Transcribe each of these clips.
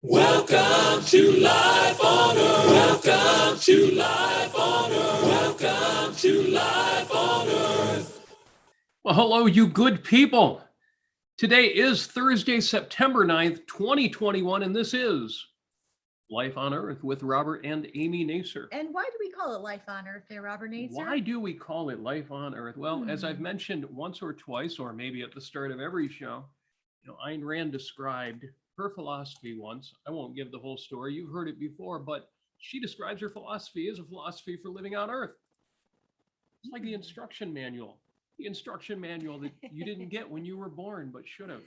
Welcome to Life on Earth. Welcome to Life on Earth. Welcome to Life on Earth. Well, hello, you good people. Today is Thursday, September 9th, 2021, and this is Life on Earth with Robert and Amy Nasir. And why do we call it Life on Earth there, Robert Nasir? Why do we call it Life on Earth? Well, as I've mentioned once or twice, or maybe at the start of every show, Ayn Rand described her philosophy once. I won't give the whole story. You've heard it before, but she describes her philosophy as a philosophy for living on Earth. It's like the instruction manual. The instruction manual that you didn't get when you were born, but should have.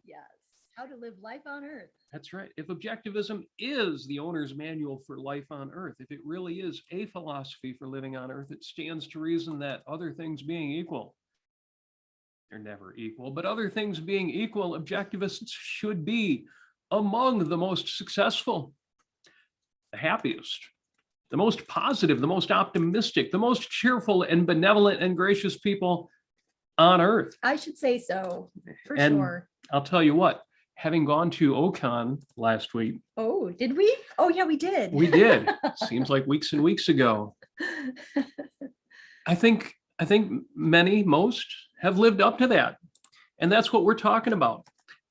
Yes. How to live life on Earth. That's right. If objectivism is the owner's manual for life on Earth, if it really is a philosophy for living on Earth, it stands to reason that other things being equal, they're never equal, but other things being equal, objectivists should be among the most successful, the happiest, the most positive, the most optimistic, the most cheerful and benevolent and gracious people on Earth. I should say so, for And sure. I'll tell you what, having gone to OCON last week. Oh, did we? Oh, yeah, we did. We did. Seems like weeks and weeks ago. I think most have lived up to that. And that's what we're talking about.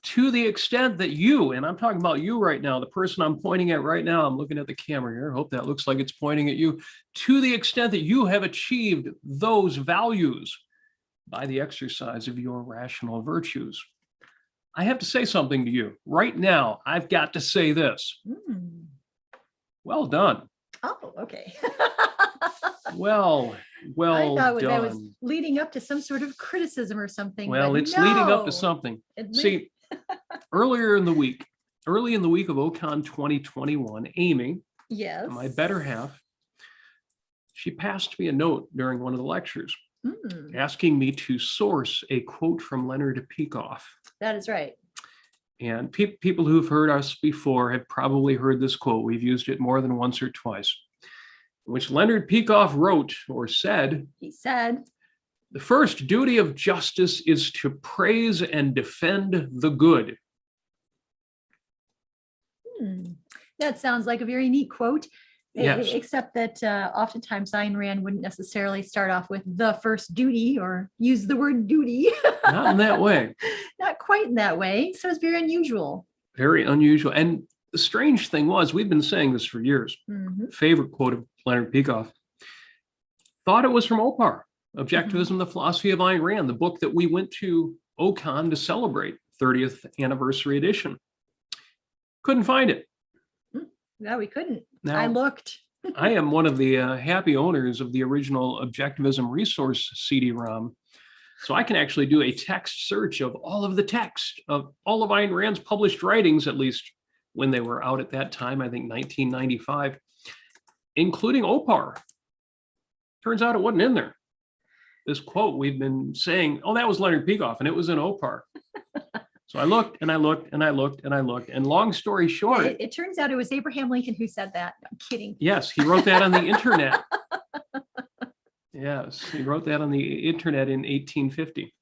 To the extent that you, and I'm talking about you right now, the person I'm pointing at right now, I'm looking at the camera here. I hope that looks like it's pointing at you. To the extent that you have achieved those values by the exercise of your rational virtues, I have to say something to you. Right now, I've got to say this. Well done. Oh, okay. Well I thought done. that was leading up to some sort of criticism or something. Well, it's leading up to something. See, early in the week of OCON 2021, Amy, yes, my better half, she passed me a note during one of the lectures asking me to source a quote from Leonard Peikoff. That is right. And people who've heard us before have probably heard this quote. We've used it more than once or twice, which Leonard Peikoff wrote or said. He said, "The first duty of justice is to praise and defend the good." That sounds like a very neat quote. Yes. Except that oftentimes Ayn Rand wouldn't necessarily start off with the first duty or use the word duty. Not in that way. Not quite in that way. So it's very unusual. Very unusual. And the strange thing was, we've been saying this for years. Favorite quote of Leonard Peikoff. Thought it was from OPAR, Objectivism, the Philosophy of Ayn Rand, the book that we went to OCON to celebrate, 30th anniversary edition. Couldn't find it. No, we couldn't. Now, I looked. I am one of the happy owners of the original Objectivism Resource CD-ROM. So I can actually do a text search of all of the text of all of Ayn Rand's published writings, at least when they were out at that time, I think 1995, including OPAR. Turns out it wasn't in there. This quote we've been saying, oh, that was Leonard Peikoff, and it was in OPAR. So I looked and I looked and I looked and I looked, and long story short, it turns out it was Abraham Lincoln who said that. I'm kidding. Yes, he wrote that on the internet. Yes, he wrote that on the internet in 1850.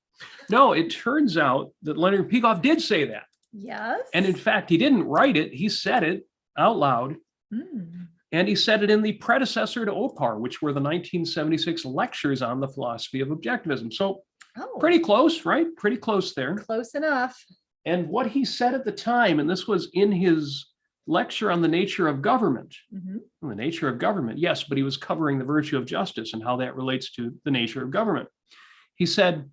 No, it turns out that Leonard Peikoff did say that. Yes. And in fact, he didn't write it. He said it out loud. And he said it in the predecessor to OPAR, which were the 1976 lectures on the philosophy of objectivism. So pretty close, right? Pretty close there. Close enough. And what he said at the time, and this was in his lecture on the nature of government. The nature of government, yes, but he was covering the virtue of justice and how that relates to the nature of government. He said,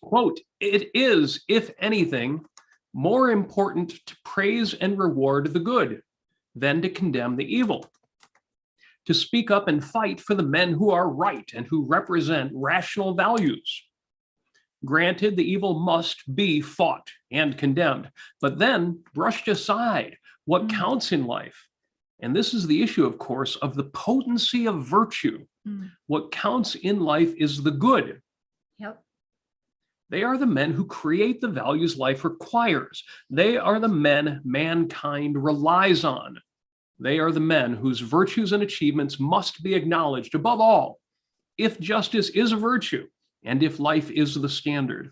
quote, "It is, if anything, more important to praise and reward the good than to condemn the evil. To speak up and fight for the men who are right and who represent rational values. Granted, the evil must be fought and condemned, but then brushed aside. What counts in life, and this is the issue, of course, of the potency of virtue. What counts in life is the good. Yep. They are the men who create the values life requires. They are the men mankind relies on. They are the men whose virtues and achievements must be acknowledged above all, if justice is a virtue and if life is the standard.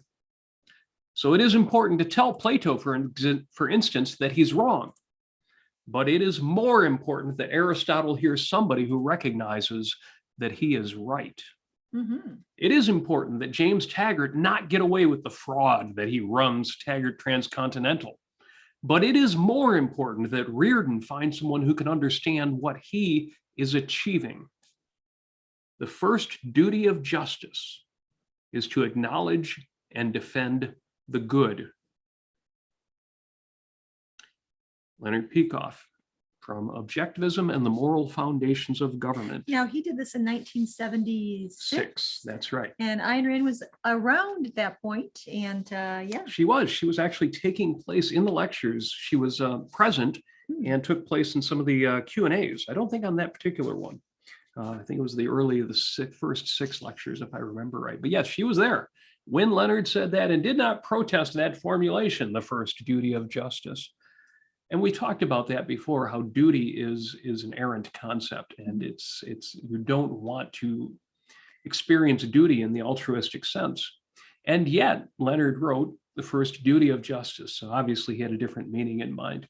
So it is important to tell Plato, for instance, that he's wrong. But it is more important that Aristotle hears somebody who recognizes that he is right. It is important that James Taggart not get away with the fraud that he runs Taggart Transcontinental. But it is more important that Reardon find someone who can understand what he is achieving. The first duty of justice is to acknowledge and defend the good. Leonard Peikoff, from Objectivism and the Moral Foundations of Government. Now, he did this in 1976. That's right. And Ayn Rand was around at that point. And yeah. She was actually taking place in the lectures. She was present and took place in some of the Q&As. I don't think on that particular one. I think it was the first 6 lectures, if I remember right. But yes, she was there when Leonard said that and did not protest that formulation, the first duty of justice. And we talked about that before, how duty is an errant concept, and it's you don't want to experience duty in the altruistic sense. And yet Leonard wrote the first duty of justice. So obviously he had a different meaning in mind.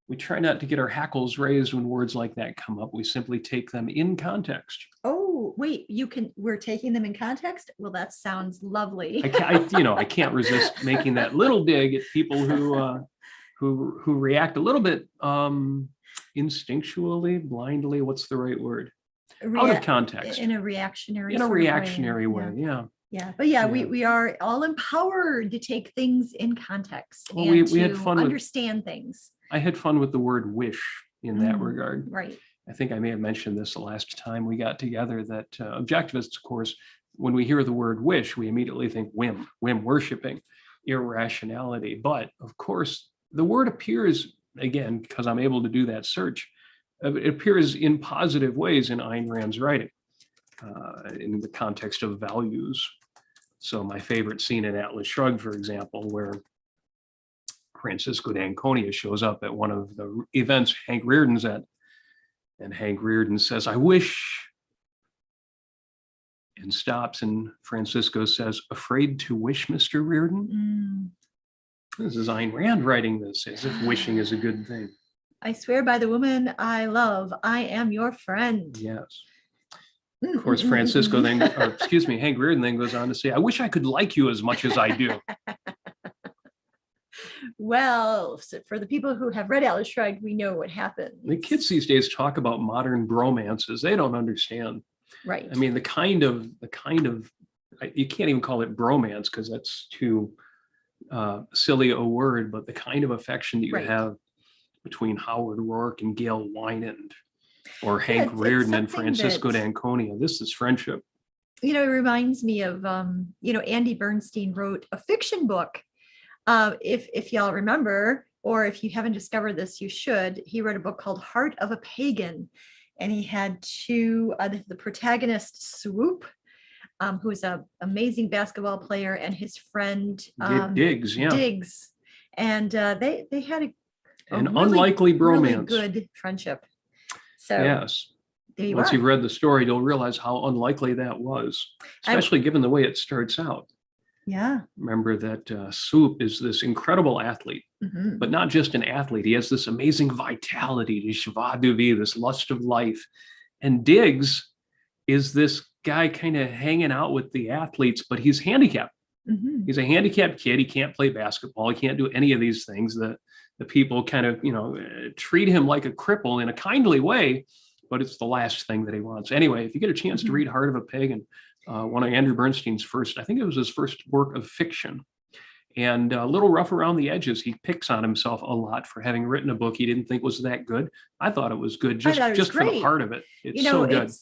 We try not to get our hackles raised when words like that come up. We simply take them in context. Oh, wait, we're taking them in context? Well, that sounds lovely. I can't resist making that little dig at people who react a little bit instinctually, blindly. What's the right word? Out of context. In a reactionary way. Yeah. Yeah, but we are all empowered to take things in context and we had fun understand things. I had fun with the word wish in that regard. Right. I think I may have mentioned this the last time we got together, that objectivists, of course, when we hear the word wish, we immediately think whim worshiping, irrationality. But of course, the word appears, again, because I'm able to do that search, it appears in positive ways in Ayn Rand's writing, in the context of values. So my favorite scene in Atlas Shrugged, for example, where Francisco d'Anconia shows up at one of the events Hank Reardon's at, and Hank Reardon says, "I wish," and stops, and Francisco says, "Afraid to wish, Mr. Reardon?" This is Ayn Rand writing this, as if wishing is a good thing. I swear by the woman I love, I am your friend. Yes. Of course, Hank Reardon then goes on to say, "I wish I could like you as much as I do." Well, so for the people who have read Atlas Shrugged, we know what happened. The kids these days talk about modern bromances. They don't understand. Right. I mean, the kind of you can't even call it bromance because that's too silly a word, but the kind of affection that you have between Howard Rourke and Gail Wynand, or Hank Reardon and Francisco d'Anconia. This is friendship. It reminds me of, Andy Bernstein wrote a fiction book. If y'all remember, or if you haven't discovered this, you should. He wrote a book called Heart of a Pagan, and he had the protagonist Swoop, who is an amazing basketball player, and his friend Diggs, and they had an unlikely bromance, really good friendship. So yes, once you've read the story, you'll realize how unlikely that was, especially given the way it starts out. Yeah. Remember that Swoop is this incredible athlete, but not just an athlete. He has this amazing vitality, this joie de vivre, this lust of life. And Diggs is this guy kind of hanging out with the athletes, but he's handicapped. He's a handicapped kid. He can't play basketball. He can't do any of these things. The people kind of, treat him like a cripple in a kindly way, but it's the last thing that he wants. Anyway, if you get a chance to read Heart of a Pagan, one of Andrew Bernstein's first, I think it was his first work of fiction, and a little rough around the edges. He picks on himself a lot for having written a book he didn't think was that good. I thought it was good just for the heart of it. It's so good.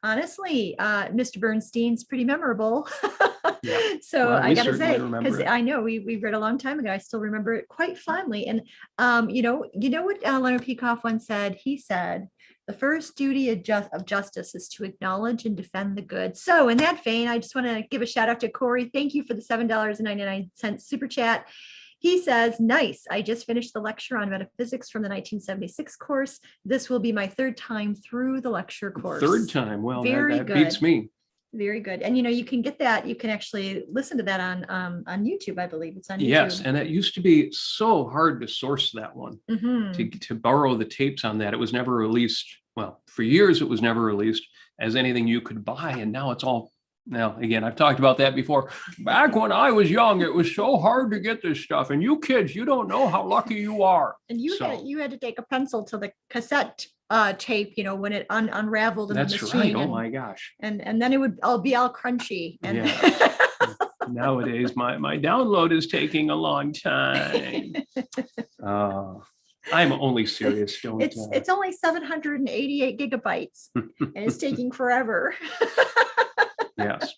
Honestly, Mr. Bernstein's pretty memorable. Yeah. So well, I got to say, because I know we read a long time ago, I still remember it quite fondly. And you know what Leonard Peikoff once said? He said, "The first duty of justice is to acknowledge and defend the good." So in that vein, I just want to give a shout out to Corey. Thank you for the $7.99 super chat. He says, "Nice. I just finished the lecture on metaphysics from the 1976 course. This will be my third time through the lecture course." Third time. Well, Very that good. beats me. Very good. And you can get that. You can actually listen to that on YouTube, I believe. It's on YouTube. Yes, and it used to be so hard to source that one, Mhm. to borrow the tapes on that. It was never released. Well, for years it was never released as anything you could buy, and now it's all. Now, again, I've talked about that before. Back when I was young, it was so hard to get this stuff, and you kids, you don't know how lucky you are. And you had to take a pencil to the cassette tape, when it unraveled in the That's machine. right. Oh my gosh. And then it would all be all crunchy. And Yeah. Nowadays, my download is taking a long time. I'm only serious. It's only 788 gigabytes, and it's taking forever. Yes.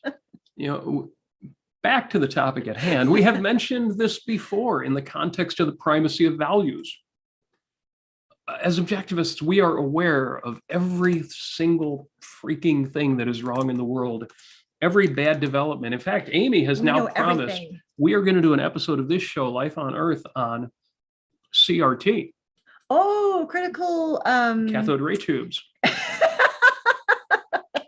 Back to the topic at hand. We have mentioned this before in the context of the primacy of values. As objectivists, we are aware of every single freaking thing that is wrong in the world, every bad development. In fact, Amy has now promised we are going to do an episode of this show, Life on Earth, on CRT. Oh, critical cathode ray tubes.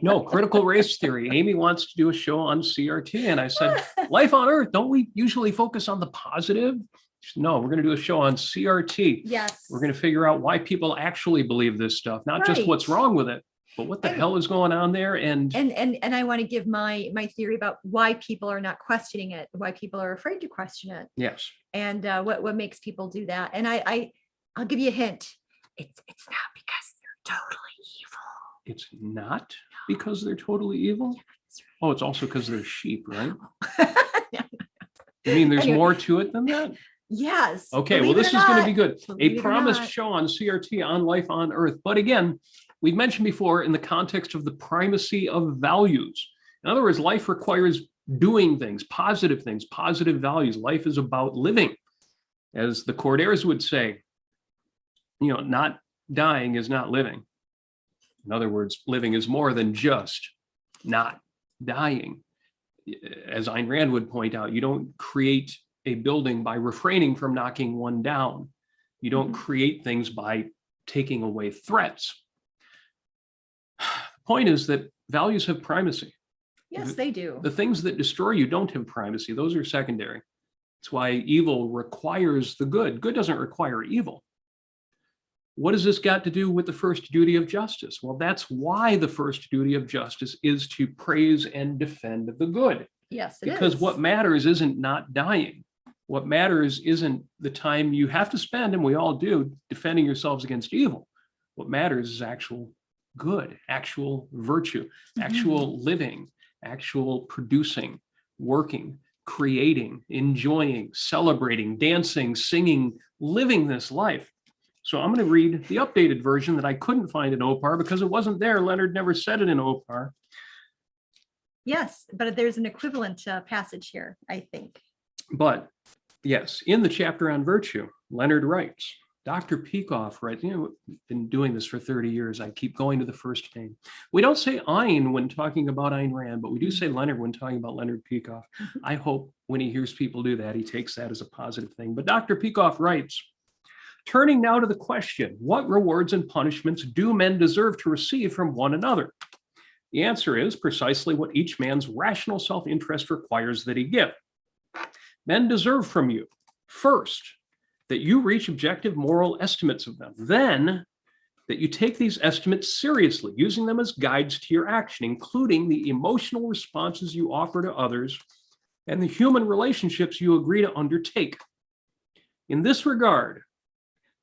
No, critical race theory. Amy wants to do a show on CRT. And I said, Life on Earth, don't we usually focus on the positive? No, we're going to do a show on CRT. Yes. We're going to figure out why people actually believe this stuff, not just what's wrong with it, but what the hell is going on there. And I want to give my theory about why people are not questioning it, why people are afraid to question it. Yes. And what makes people do that. And I'll give you a hint. It's not because they're totally evil. It's not because they're totally evil? Yeah, that's right. Oh, it's also because they're sheep, right? I mean, there's more to it than that? Yes. Okay, well, this is going to be good. A promised show on CRT on Life on Earth. But again, we've mentioned before in the context of the primacy of values. In other words, life requires doing things, positive values. Life is about living. As the Cordaires would say, not dying is not living. In other words, living is more than just not dying. As Ayn Rand would point out, you don't create a building by refraining from knocking one down. You don't create things by taking away threats. The point is that values have primacy. Yes, they do. The things that destroy you don't have primacy. Those are secondary. That's why evil requires the good. Good doesn't require evil. What has this got to do with the first duty of justice? Well, that's why the first duty of justice is to praise and defend the good. Yes, it is. Because what matters isn't not dying. What matters isn't the time you have to spend, and we all do, defending yourselves against evil. What matters is actual good, actual virtue, actual living, actual producing, working, creating, enjoying, celebrating, dancing, singing, living this life. So I'm going to read the updated version that I couldn't find in OPAR because it wasn't there. Leonard never said it in OPAR. Yes, but there's an equivalent passage here, I think. But yes, in the chapter on virtue, Leonard writes, Dr. Peikoff writes, been doing this for 30 years. I keep going to the first name. We don't say Ayn when talking about Ayn Rand, but we do say Leonard when talking about Leonard Peikoff. I hope when he hears people do that, he takes that as a positive thing. But Dr. Peikoff writes, turning now to the question, what rewards and punishments do men deserve to receive from one another? The answer is precisely what each man's rational self-interest requires that he give. Men deserve from you, first, that you reach objective moral estimates of them. Then, that you take these estimates seriously, using them as guides to your action, including the emotional responses you offer to others and the human relationships you agree to undertake. In this regard,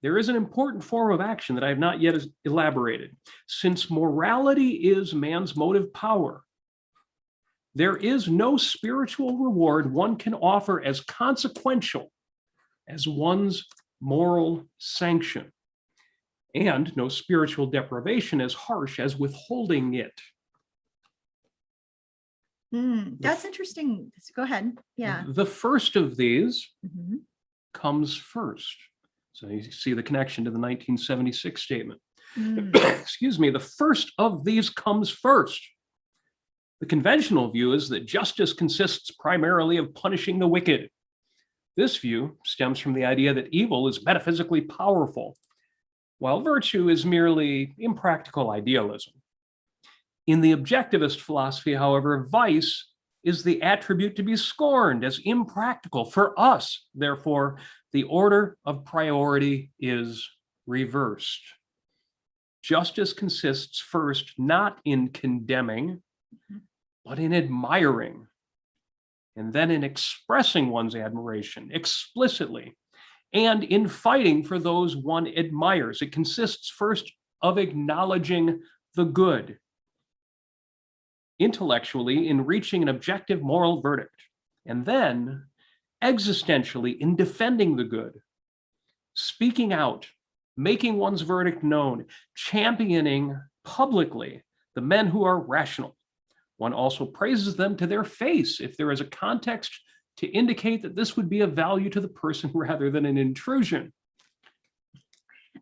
there is an important form of action that I have not yet elaborated. Since morality is man's motive power, there is no spiritual reward one can offer as consequential as one's moral sanction, and no spiritual deprivation as harsh as withholding it. That's interesting. Go ahead. Yeah. The first of these comes first. So you see the connection to the 1976 statement. Excuse me, the first of these comes first. The conventional view is that justice consists primarily of punishing the wicked. This view stems from the idea that evil is metaphysically powerful, while virtue is merely impractical idealism. In the objectivist philosophy, however, vice is the attribute to be scorned as impractical for us. Therefore, the order of priority is reversed. Justice consists first not in condemning, but in admiring, and then in expressing one's admiration explicitly, and in fighting for those one admires. It consists first of acknowledging the good, intellectually in reaching an objective moral verdict, and then existentially in defending the good, speaking out, making one's verdict known, championing publicly the men who are rational. One also praises them to their face if there is a context to indicate that this would be of value to the person rather than an intrusion.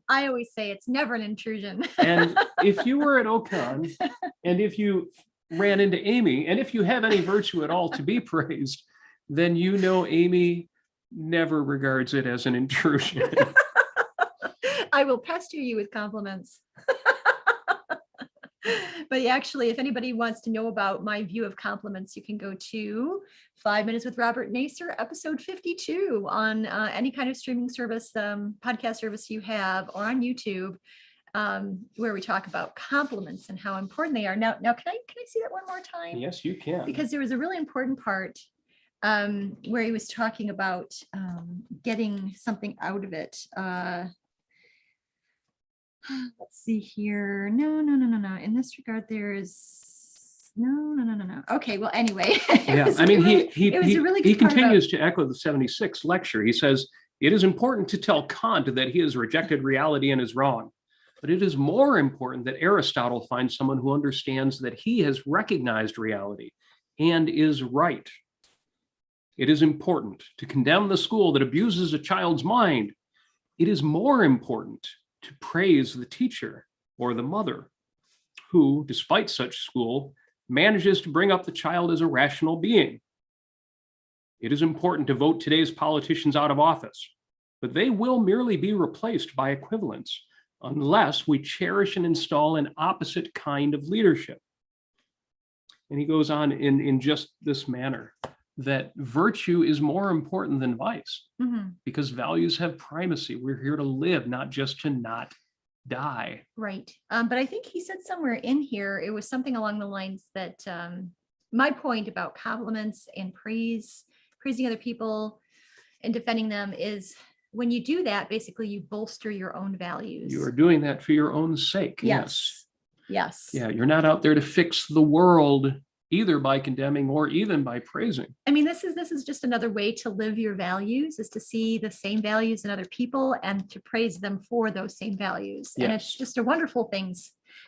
I always say it's never an intrusion. And if you were at Ocon, and if you ran into Amy, and if you have any virtue at all to be praised, then you know Amy never regards it as an intrusion. I will pester you with compliments. But actually, if anybody wants to know about my view of compliments, you can go to 5 Minutes with Robert Nasir, episode 52 on any kind of streaming service, podcast service you have, or on YouTube, where we talk about compliments and how important they are. Now, can I see that one more time? Yes, you can. Because there was a really important part where he was talking about getting something out of it. Let's see here. No. In this regard, there's no. Okay, well, anyway. Yeah, I mean, he part continues to echo the 76th lecture. He says, it is important to tell Kant that he has rejected reality and is wrong. But it is more important that Aristotle finds someone who understands that he has recognized reality and is right. It is important to condemn the school that abuses a child's mind. It is more important to praise the teacher or the mother who, despite such school, manages to bring up the child as a rational being. It is important to vote today's politicians out of office, but they will merely be replaced by equivalents unless we cherish and install an opposite kind of leadership. And he goes on in just this manner, that virtue is more important than vice, because values have primacy. We're here to live, not just to not die. Right. But I think he said somewhere in here, it was something along the lines that my point about compliments and praising other people and defending them is, when you do that, basically you bolster your own values. You are doing that for your own sake. Yes. Yeah, you're not out there to fix the world, either by condemning or even by praising. I mean, this is just another way to live your values, is to see the same values in other people and to praise them for those same values. Yes. And it's just a wonderful thing.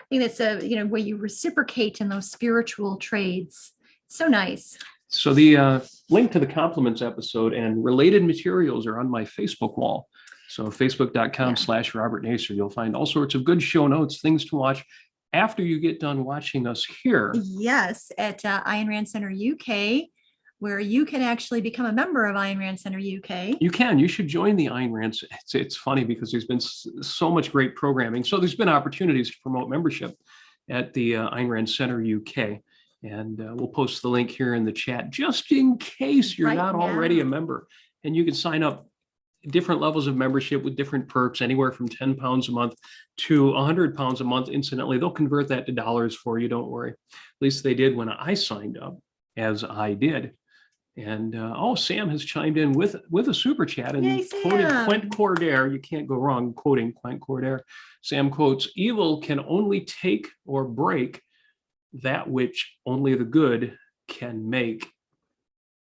I think it's where you reciprocate in those spiritual trades. So nice. So the link to the compliments episode and related materials are on my Facebook wall. So facebook.com/Robert Nasir. You'll find all sorts of good show notes, things to watch after you get done watching us here. Yes, at Ayn Rand Center UK, where you can actually become a member of Ayn Rand Center UK. You can. You should join the Ayn Rand. It's funny because there's been so much great programming. So there's been opportunities to promote membership at the Ayn Rand Center UK. And we'll post the link here in the chat, just in case you're not already a member. And you can sign up different levels of membership with different perks, anywhere from 10 pounds a month to 100 pounds a month. Incidentally, they'll convert that to dollars for you. Don't worry. At least they did when I signed up, as I did. And Sam has chimed in with a super chat and quoted Quent Cordair. You can't go wrong quoting Quent Cordair. Sam quotes, "Evil can only take or break that which only the good can make."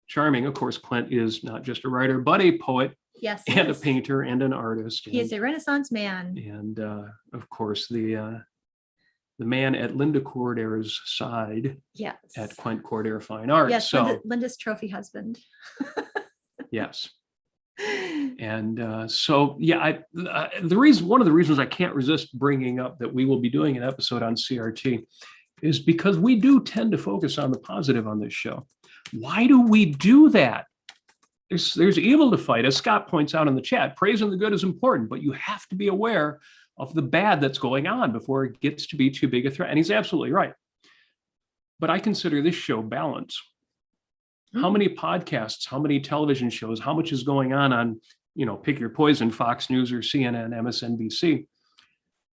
Charming. Of course, Quent is not just a writer, but a poet. Yes, and a painter and an artist. He is a Renaissance man. And of course, the man at Linda Cordair's side. Yes. At Quent Cordair Fine Art. Yes, so Linda's trophy husband. Yes. And one of the reasons I can't resist bringing up that we will be doing an episode on CRT is because we do tend to focus on the positive on this show. Why do we do that? There's evil to fight. As Scott points out in the chat, praising the good is important, but you have to be aware of the bad that's going on before it gets to be too big a threat. And he's absolutely right. But I consider this show balance. How many podcasts, how many television shows, how much is going on, pick your poison, Fox News or CNN, MSNBC?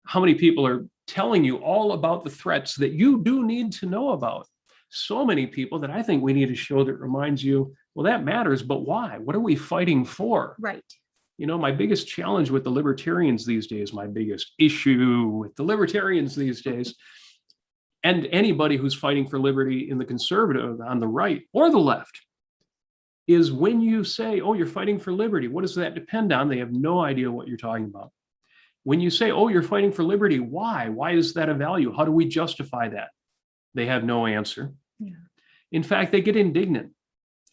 How many people are telling you all about the threats that you do need to know about? So many people that I think we need a show that reminds you, well, that matters, but why? What are we fighting for? Right. My biggest challenge with the libertarians these days, my biggest issue with the libertarians these days, and anybody who's fighting for liberty in the conservative, on the right or the left, is when you say, oh, you're fighting for liberty, what does that depend on? They have no idea what you're talking about. When you say, oh, you're fighting for liberty, why? Why is that a value? How do we justify that? They have no answer. Yeah. In fact, they get indignant.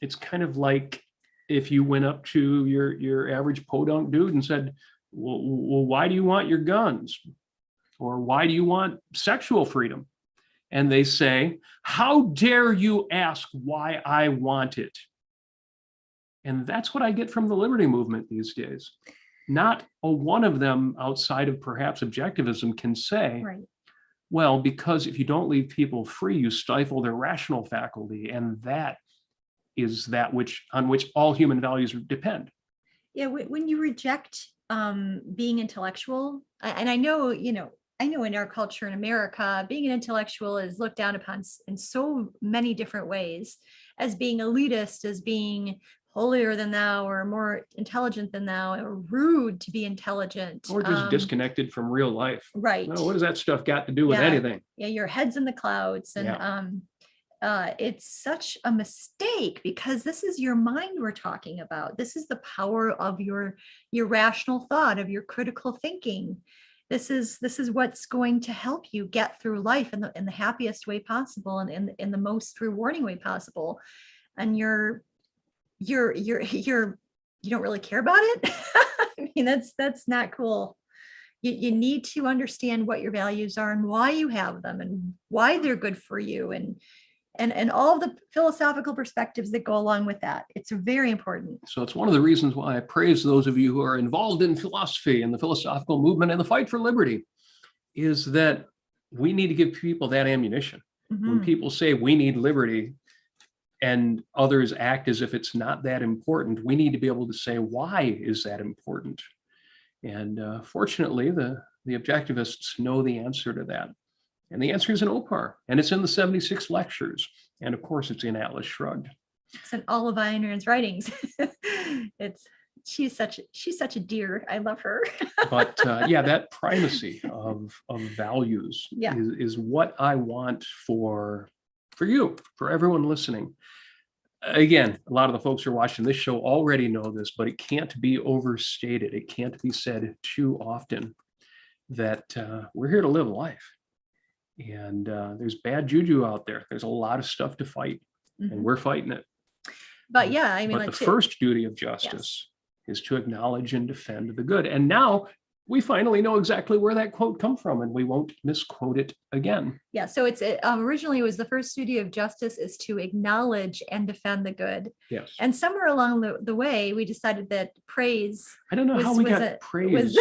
It's kind of like if you went up to your average podunk dude and said, well, why do you want your guns? Or why do you want sexual freedom? And they say, how dare you ask why I want it? And that's what I get from the liberty movement these days. Not a one of them outside of perhaps objectivism can say, right. Well, because if you don't leave people free, you stifle their rational faculty. And that is that on which all human values depend. Yeah, when you reject being intellectual, and I know in our culture in America, being an intellectual is looked down upon in so many different ways, as being elitist, as being holier than thou, or more intelligent than thou, or rude to be intelligent, or just disconnected from real life. Right. No, what does that stuff got to do with anything? Yeah, your head's in the clouds, and it's such a mistake, because this is your mind we're talking about. This is the power of your rational thought, of your critical thinking. This is what's going to help you get through life in the happiest way possible, and in the most rewarding way possible. And you don't really care about it. I mean, that's not cool. You need to understand what your values are and why you have them and why they're good for you, and all the philosophical perspectives that go along with that. It's very important. So it's one of the reasons why I praise those of you who are involved in philosophy and the philosophical movement and the fight for liberty, is that we need to give people that ammunition. Mm-hmm. When people say we need liberty and others act as if it's not that important, we need to be able to say, why is that important? And fortunately, the objectivists know the answer to that. And the answer is in OPAR, and it's in the 76 lectures. And of course, it's in Atlas Shrugged. It's in all of Einar's writings. She's such a dear. I love her. But that primacy of values is what I want for you, for everyone listening. Again, a lot of the folks who are watching this show already know this, but it can't be overstated. It can't be said too often that we're here to live life. And there's bad juju out there. There's a lot of stuff to fight, mm-hmm. and we're fighting it. But the first duty of justice is to acknowledge and defend the good. And now we finally know exactly where that quote come from, and we won't misquote it again. Yeah, so it's originally it was the first duty of justice is to acknowledge and defend the good. Yes. And somewhere along the way, we decided that praise. I don't know how we got praise.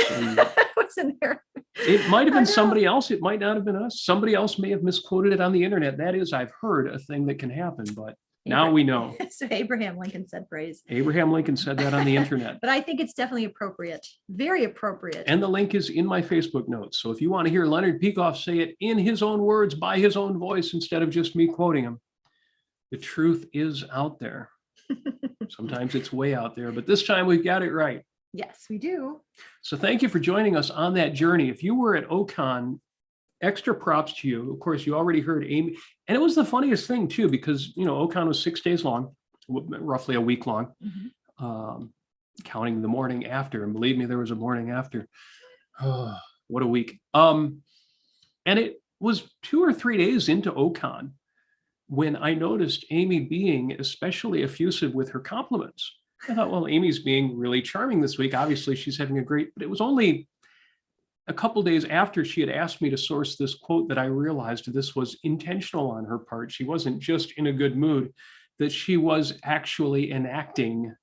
Was in there. It might have been somebody else. It might not have been us. Somebody else may have misquoted it on the internet. That is, I've heard a thing that can happen, but now we know. So Abraham Lincoln said praise. Abraham Lincoln said that on the internet. But I think it's definitely appropriate. Very appropriate. And the link is in my Facebook notes. So if you want to hear Leonard Peikoff say it in his own words, by his own voice, instead of just me quoting him, the truth is out there. Sometimes it's way out there, but this time we've got it right. Yes, we do. So thank you for joining us on that journey. If you were at OCON, extra props to you. Of course, you already heard Amy. And it was the funniest thing, too, because, OCON was 6 days long, roughly a week long, mm-hmm. Counting the morning after. And believe me, there was a morning after. Oh, what a week. And it was 2 or 3 days into OCON when I noticed Amy being especially effusive with her compliments. I thought, well, Amy's being really charming this week. Obviously, she's having a great, but it was only a couple days after she had asked me to source this quote that I realized this was intentional on her part. She wasn't just in a good mood, that she was actually enacting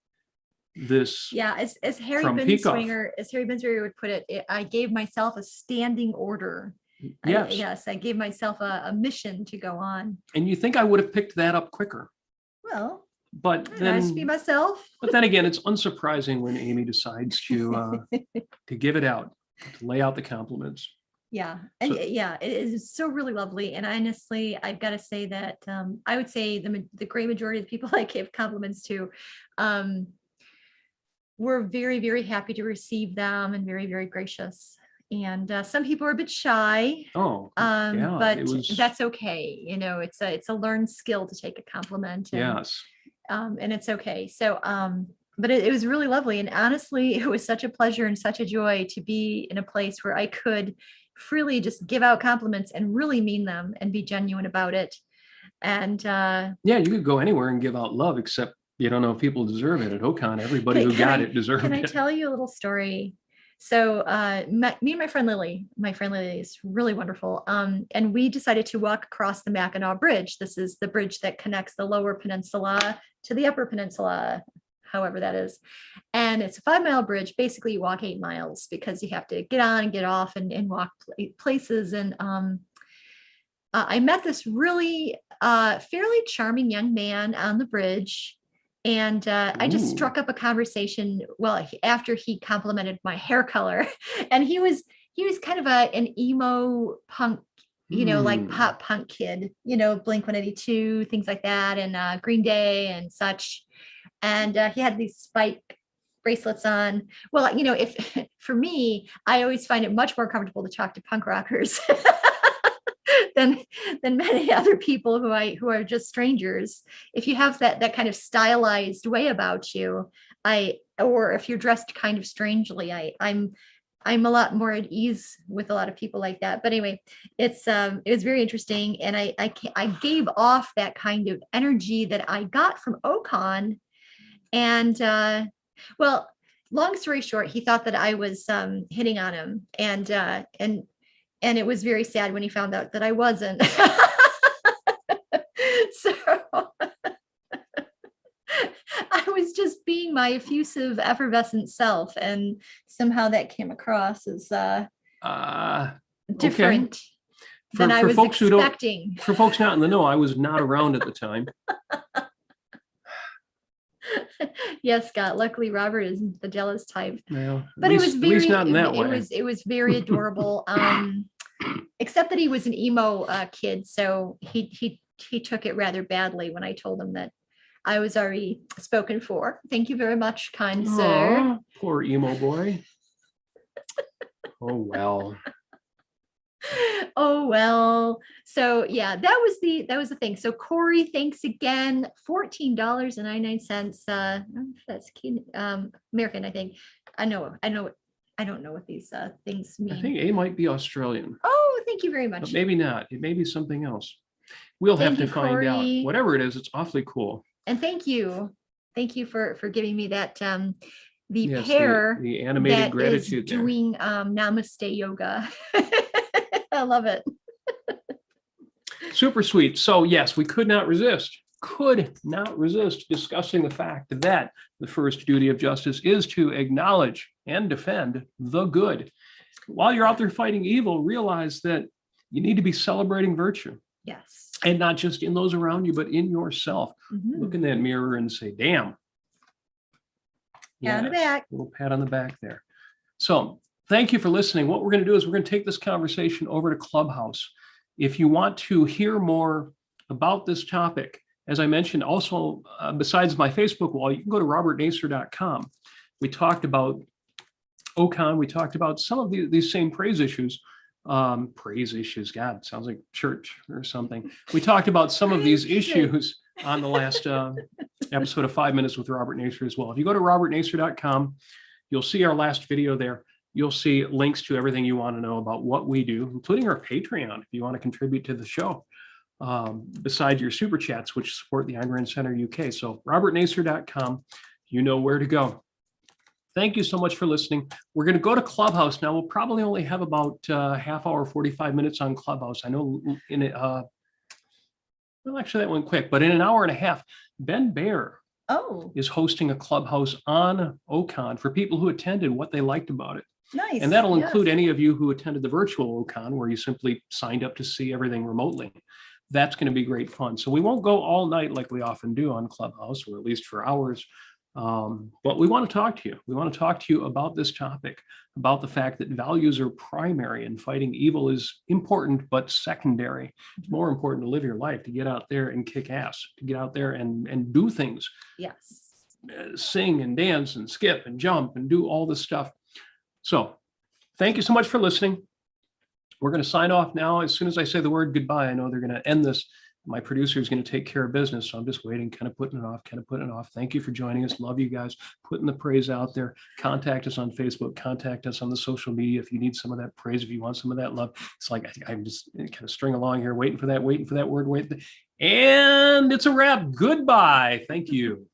this. Yeah, as Harry Binswanger would put it, I gave myself a standing order Yes. Yes, I gave myself a mission to go on. And you think I would have picked that up quicker. Well, But nice to be then, myself. but then again, it's unsurprising when Amy decides to give it out, to lay out the compliments. Yeah. And So- yeah, it is so really lovely. And honestly, I've got to say that I would say the great majority of the people I give compliments to were very, very happy to receive them and very, very gracious. And some people are a bit shy, Oh, yeah, but it was, that's okay. You know, it's a learned skill to take a compliment. And, yes. and it's okay. So, but it was really lovely. And honestly, it was such a pleasure and such a joy to be in a place where I could freely just give out compliments and really mean them and be genuine about it. And Yeah, you could go anywhere and give out love, except you don't know if people deserve it. At Ocon, everybody who Can got I- it deserved can I it. tell you a little story? So me and my friend Lily is really wonderful. And we decided to walk across the Mackinac Bridge. This is the bridge that connects the Lower Peninsula to the Upper Peninsula, however that is. And it's a 5-mile bridge. Basically, you walk 8 miles because you have to get on and get off and walk places. And I met this really fairly charming young man on the bridge. And I just Ooh. struck up a conversation. Well, after he complimented my hair color, and he was kind of an emo punk, like pop punk kid, Blink-182, things like that, and Green Day and such. And he had these spike bracelets on. Well, if for me, I always find it much more comfortable to talk to punk rockers than many other people who are just strangers. If you have that kind of stylized way about you, or if you're dressed kind of strangely, I'm a lot more at ease with a lot of people like that. But anyway, it was very interesting, and I gave off that kind of energy that I got from Ocon, and well, long story short, he thought that I was hitting on him, and it was very sad when he found out that I wasn't. So I was just being my effusive, effervescent self, and somehow that came across as different than I was folks who expecting. For folks not in the know, I was not around at the time. Yes, Scott. Luckily, Robert isn't the jealous type. Well, But it was at least very, not in that way. it was very adorable. Except that he was an emo kid, so he took it rather badly when I told him that I was already spoken for. Thank you very much, kind sir. Aw, poor emo boy. Oh well. Oh well. So yeah, that was the thing. So Corey, thanks again. $14.99. That's American, I think. I don't know what these things mean. I think A might be Australian, Oh, thank you very but much. maybe not. It may be something else. We'll have Thank to you, find out. Corey. Whatever it is, it's awfully cool. And thank you for giving me that the Yes, pair the animated that is gratitude there. doing namaste yoga. I love it. Super sweet. So yes, we could not resist discussing the fact that the first duty of justice is to acknowledge and defend the good. While you're out there fighting evil, realize that you need to be celebrating virtue. Yes. And not just in those around you, but in yourself. Mhm. Look in that mirror and say, damn. Pat on the back. A little pat on the back there. So thank you for listening. What we're going to do is we're going to take this conversation over to Clubhouse. If you want to hear more about this topic, as I mentioned, also, besides my Facebook wall, you can go to robertnasir.com. We talked about Ocon. We talked about some of these same praise issues. God, sounds like church or something. We talked about some of these issues on the last episode of 5 Minutes with Robert Nasir as well. If you go to robertnasir.com, you'll see our last video there. You'll see links to everything you want to know about what we do, including our Patreon, if you want to contribute to the show, besides your super chats, which support the Ayn Rand Center UK. So robertnasir.com, you know where to go. Thank you so much for listening. We're going to go to Clubhouse now. We'll probably only have about half hour, 45 minutes on Clubhouse. I know in it, well, actually that went quick, but in an hour and a half, Ben Baer is hosting a Clubhouse on Ocon for people who attended, what they liked about it. Nice. And that'll Yes. include any of you who attended the virtual OCon where you simply signed up to see everything remotely. That's going to be great fun. So we won't go all night like we often do on Clubhouse, or at least for hours. But we want to talk to you. We want to talk to you about this topic, about the fact that values are primary and fighting evil is important, but secondary. It's more important to live your life, to get out there and kick ass, to get out there and do things. Yes. Sing and dance and skip and jump and do all this stuff. So thank you so much for listening. We're going to sign off now. As soon as I say the word goodbye, I know they're going to end this. My producer is going to take care of business. So I'm just waiting, kind of putting it off. Thank you for joining us. Love you guys. Putting the praise out there. Contact us on Facebook. Contact us on the social media if you need some of that praise, if you want some of that love. It's like I'm just kind of string along here, waiting for that word. And it's a wrap. Goodbye. Thank you.